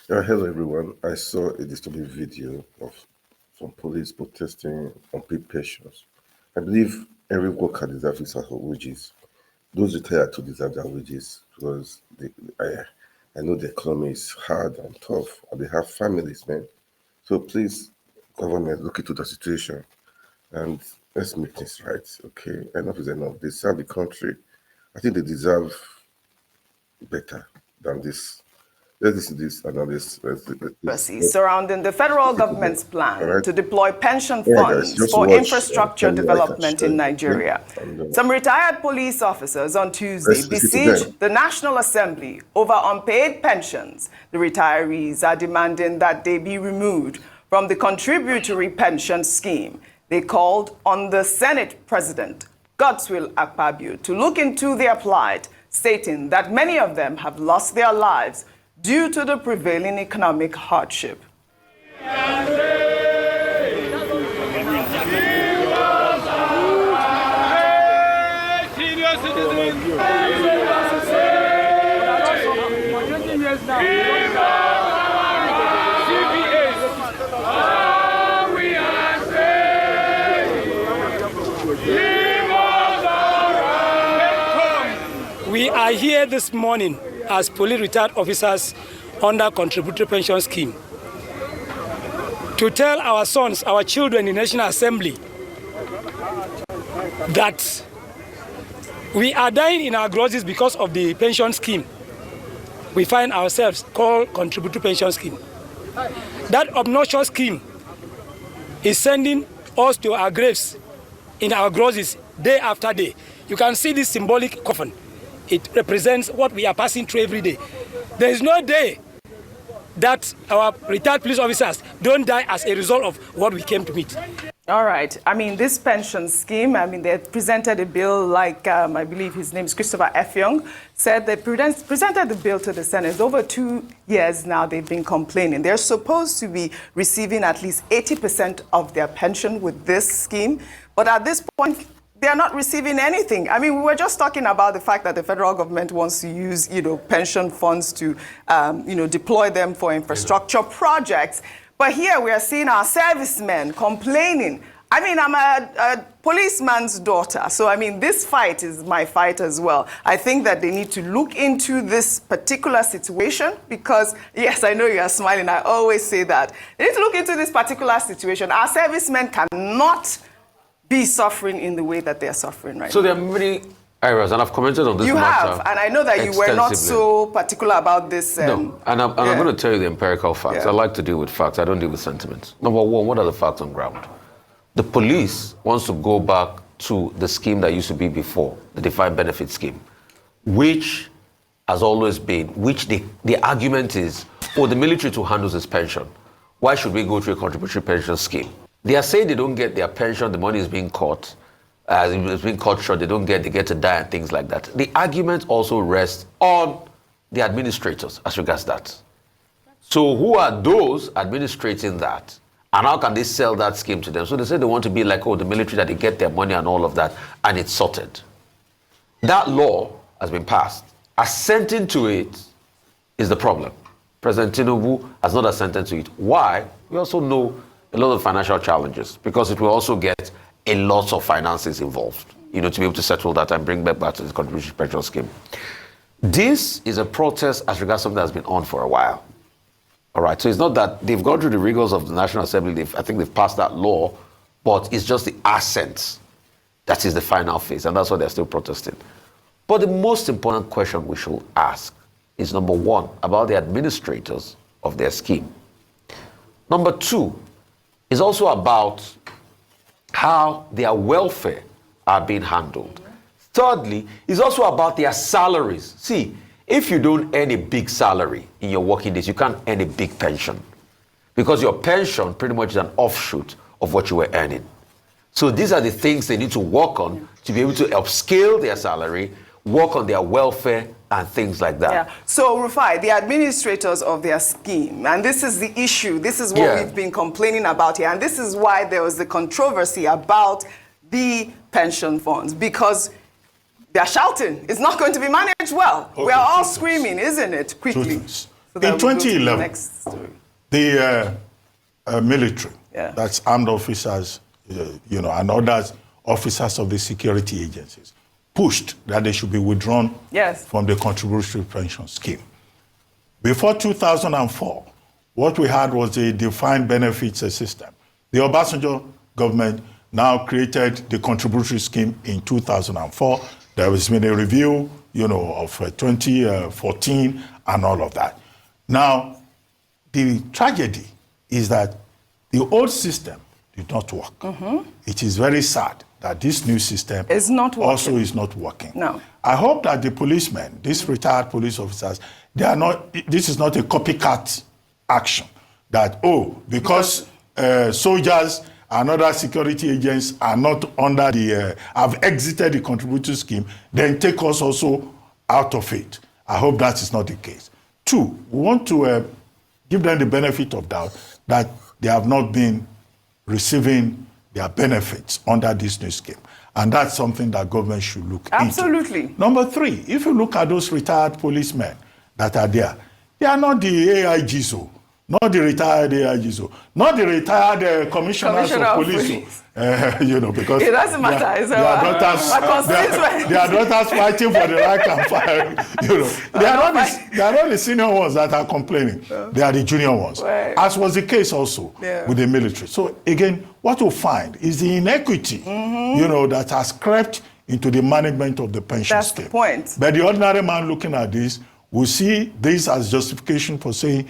Hello everyone. I saw a disturbing video of some police protesting unpaid pensions. I believe every worker deserves his or her wages. Those retired to deserve their wages because I know the economy is hard and tough and they have families, man. So please, government, look into the situation and let's make things right, okay? Enough is enough. They serve the country. I think they deserve better than this. Let's listen to this analysis. Surrounding the federal government's plan to deploy pension funds for infrastructure development in Nigeria. Some retired police officers on Tuesday besieged the National Assembly over unpaid pensions. The retirees are demanding that they be removed from the contributory pension scheme. They called on the Senate President, Godswill Akpabio, to look into their plight, stating that many of them have lost their lives due to the prevailing economic hardship. We are here this morning as police retired officers under contributory pension scheme to tell our sons, our children in the National Assembly that we are dying in our grozes because of the pension scheme. We find ourselves called contributory pension scheme. That obnoxious scheme is sending us to our graves in our grozes day after day. You can see this symbolic coffin. It represents what we are passing through every day. There is no day that our retired police officers don't die as a result of what we came to meet. All right. I mean, this pension scheme, they presented a bill like, I believe his name is Christopher Effiong, said they presented the bill to the Senate. Over 2 years now they've been complaining. They're supposed to be receiving at least 80% of their pension with this scheme. But at this point, they're not receiving anything. I mean, we were just talking about the fact that the federal government wants to use, pension funds to, deploy them for infrastructure projects. But here we are seeing our servicemen complaining. I mean, I'm a policeman's daughter. So, I mean, this fight is my fight as well. I think that they need to look into this particular situation because, yes, I know you are smiling. I always say that. They need to look into this particular situation. Our servicemen cannot be suffering in the way that they're suffering right now. So there are many areas, and I've commented on this matter. You have, and I know that you were not so particular about this. No, and I'm going to tell you the empirical facts. I like to deal with facts. I don't deal with sentiments. Number one, what are the facts on ground? The police wants to go back to the scheme that used to be before, the defined benefit scheme, which has always been, the argument is, the military too handles its pension. Why should we go to a contributory pension scheme? They are saying they don't get their pension, the money is being cut. It's being cut short, they get to die and things like that. The argument also rests on the administrators as regards that. So who are those administrating that? And how can they sell that scheme to them? So they say they want to be like, the military, that they get their money and all of that, and it's sorted. That law has been passed. Assenting to it is the problem. President Tinubu has not assented to it. Why? We also know a lot of financial challenges because it will also get a lot of finances involved, to be able to settle that and bring back to the contributory pension scheme. This is a protest as regards something that's been on for a while. All right, so it's not that they've gone through the rigors of the National Assembly. I think they've passed that law, but it's just the assent that is the final phase, and that's why they're still protesting. But the most important question we should ask is, number one, about the administrators of their scheme. Number two, is also about how their welfare are being handled. Thirdly, it's also about their salaries. See, if you don't earn a big salary in your working days, you can't earn a big pension because your pension pretty much is an offshoot of what you were earning. So these are the things they need to work on to be able to upscale their salary, work on their welfare, and things like that. Yeah. So, Rufai, the administrators of their scheme, and this is the issue, this is what we've been complaining about here, and this is why there was the controversy about the pension funds, because they're shouting, it's not going to be managed well. Okay, we're all screaming, isn't it? Quickly. So that In we go to the 2011, next story. the military, Yeah. that's armed officers, and others, officers of the security agencies, pushed that they should be withdrawn Yes. from the contributory pension scheme. Before 2004, what we had was a defined benefits system. The Obasanjo government now created the contributory scheme in 2004. There has been a review, of 2014 and all of that. Now, the tragedy is that the old system did not work. It is very sad that this new system It's not working. also is not working. No. I hope that the policemen, these retired police officers, this is not a copycat action that, because soldiers and other security agents are not under have exited the contributory scheme, then take us also out of it. I hope that is not the case. Two, we want to give them the benefit of doubt that they have not been receiving their benefits under this new scheme. And that's something that government should look Absolutely. into. Number three, if you look at those retired policemen that are there, they are not the AIGs, not the retired AIGs, not the retired commissioners Commissioner of of police. police. Because It doesn't matter. their daughters fighting for the right and fire. They are not the senior ones that are complaining. They are the junior ones, Right. as was the case also Yeah. with the military. So again, what you'll find is the inequity, that has crept into the management of the pension That's scheme. the point. But the ordinary man looking at this will see this as justification for saying,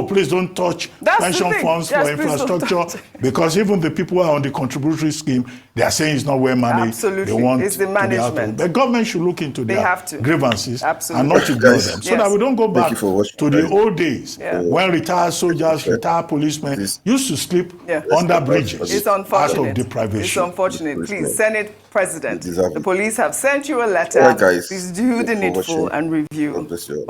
please don't touch That's the pension thing. funds Yes, for please don't infrastructure, touch. because even the people who are on the contributory scheme, they are saying it's not well managed. Absolutely. They want It's the to be out of it. management. The government should look into They their have to. grievances Absolutely. and not ignore Guys, them, so Yes. that we don't go Thank back you for watching, to the guys. old days Yeah. when retired soldiers, retired policemen This- used to sleep Yeah. under bridges It's out unfortunate. of deprivation. It's unfortunate. Please, Senate President, You deserve the it. police have sent you a letter. All right, guys. Please do the Thank you for needful watching. and review. God bless you all.